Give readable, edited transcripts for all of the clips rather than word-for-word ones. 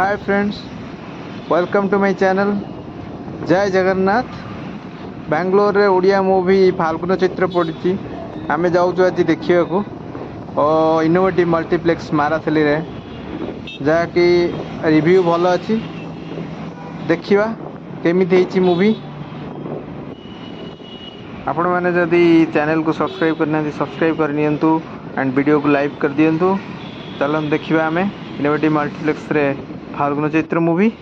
Hi friends, welcome to my channel. Jai Jagannath. Bangalore रे Odia movie Phalgun चित्र पड़ी आम जाऊँ आज देखा इनोवेटिव मल्टीप्लेक्स माराथली रे जहाँकि रिव्यू भल अच्छी देखा केमी मूवी। आपण मैंने जदि चैनल को सब्सक्राइब करना सब्सक्राइब करनी एंड वीडियो को लाइक कर दिंतु। चलो देखा आम इनोवेटिव मल्टीप्लेक्स रे फाल्गुन चित्र movie.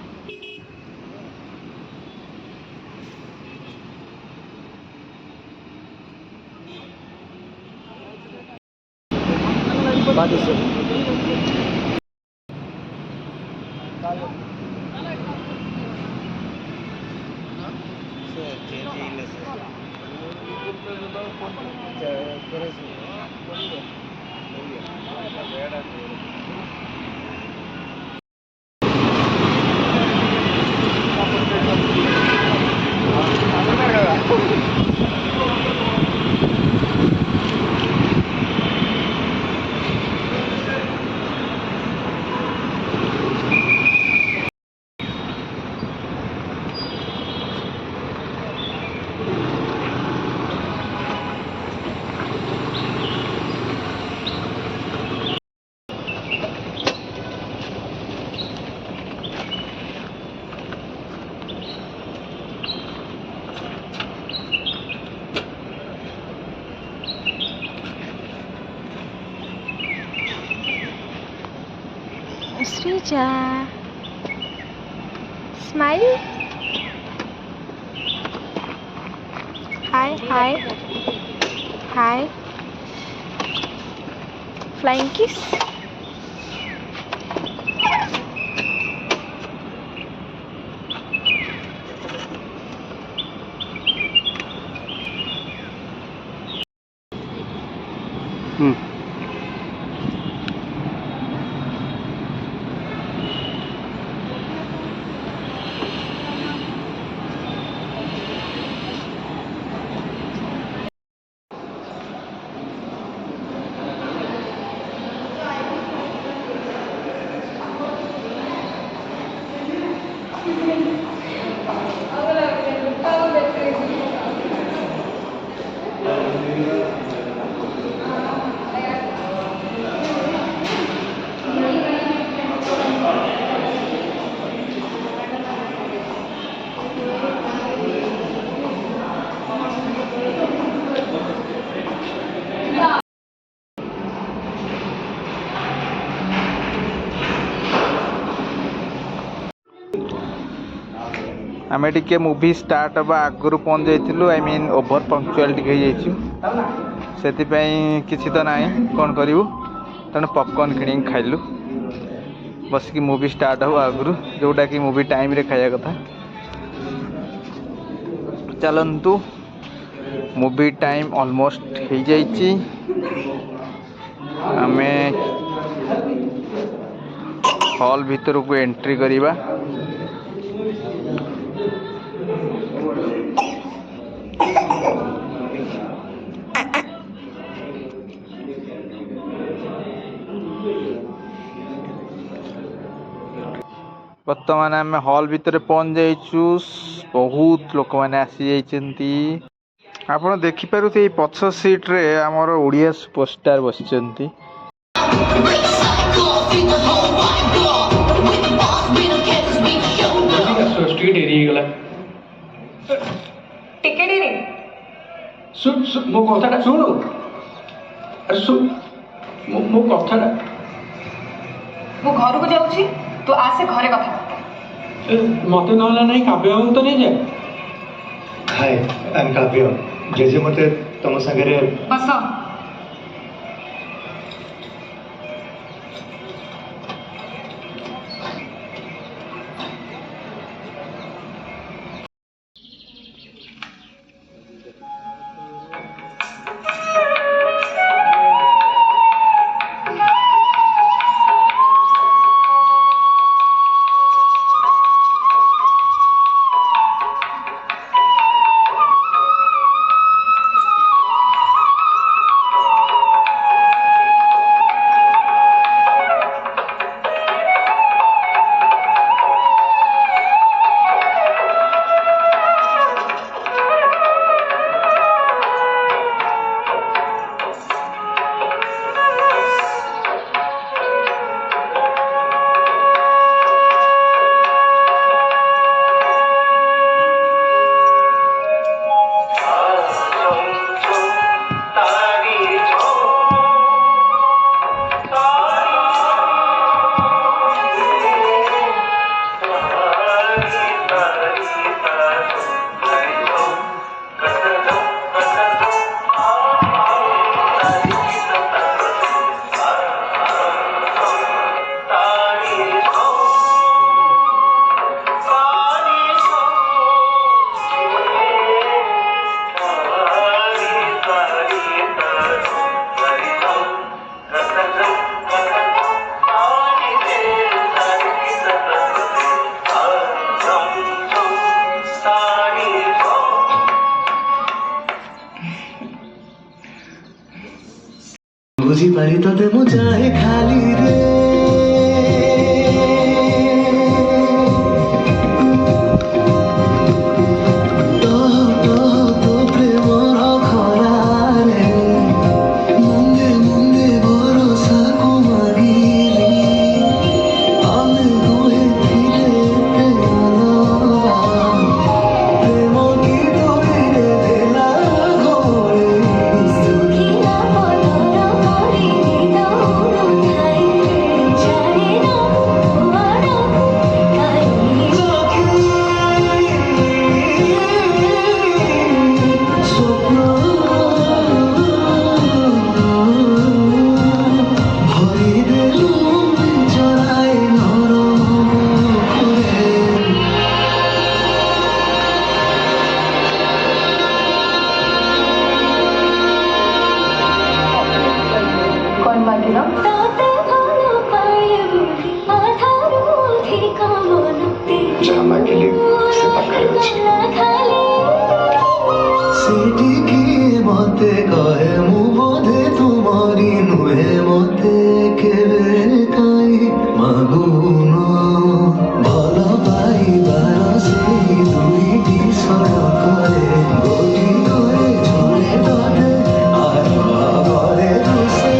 Srija, smile. Hi, hi, hi. Flying kiss. आम टे मूवी स्टार्ट हवा आगु पहुँच जाइलु। आई मीन ओभर पंक्चुआलिटी से किसी तो ना कौन करूँ तेणु पॉपकॉर्न किणी खाइलु बसिक मूवी स्टार्ट हो आगु जोटा कि मूवी टाइम रे खाया कथा। चलतु मूवी टाइम ऑलमोस्ट हो जाइए। आमे हॉल भीतर को एंट्री करिबा। बर्तमान आम हॉल भितर पहुंच जाइचु। बहुत लोक मैंने आसी जाइछन्ती। आपण देखिपारुथे पछ सीट रे आमर ओडिया सुपरस्टार बसिचन्ती। स्ट्रीट एरिया गला टिकेट रे सुन सुन मो कथाटा सुन। अरे सुन मो कथाटा मु घर को जाउछी तो आसे घरे कथा मते नहला नहीं काव्य बाबू तो नहीं जाए। हाय आई एम काव्य। जेजे मते तम संगे बस ବୁଝିପାରି ତତେ ମୁଁ ଚାହେଁ ଖାଲିରେ जहाँ मागिले से पाखरे अछि सेटिके मते कहे मु बोधे तुमरी नुहे मते केबे काई मागुन भल पाइबार सेई दुईटी सड़करे गोटी करे झरे तते आर घरे तुसे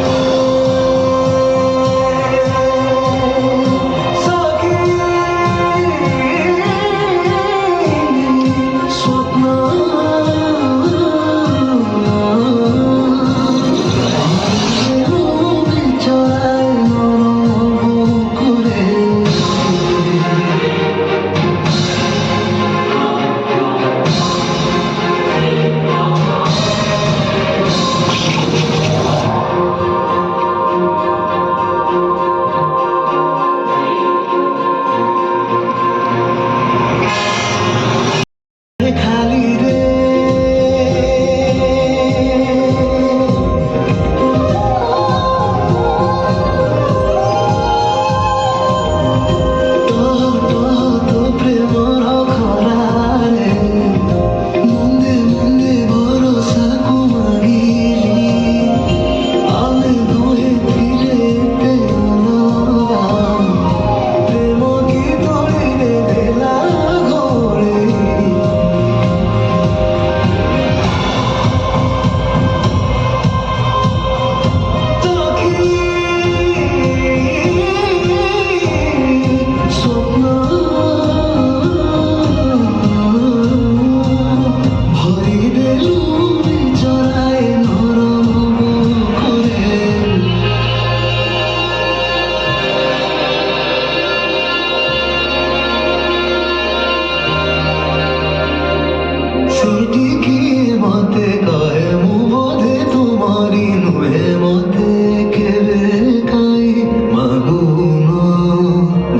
सेटिके मते कहे मु बोधे तुमरी नुहे मते केबे काई मागुन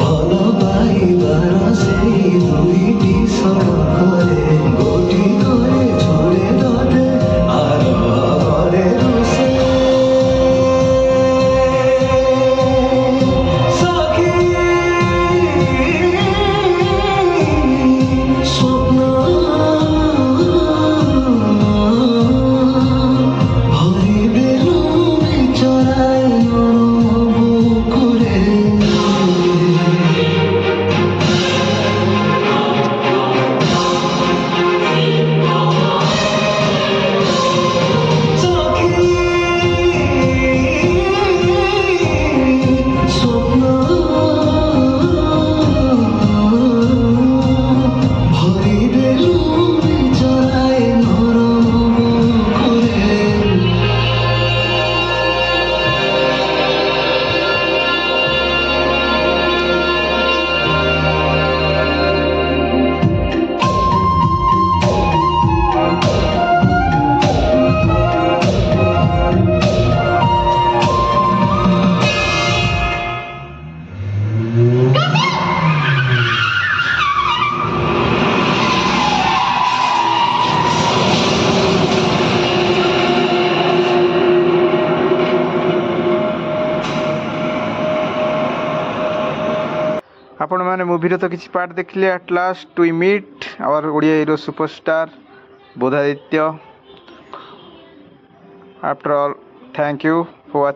भल पाइबार सेई दुईटी सड़करे गोटी करे झरे तते आर घरे तुसे सखी स्वप्न आपण मैंने मूवी तो किसी पार्ट देखिले at last we meet our Odia hero superstar Bodhaditya after all thank you for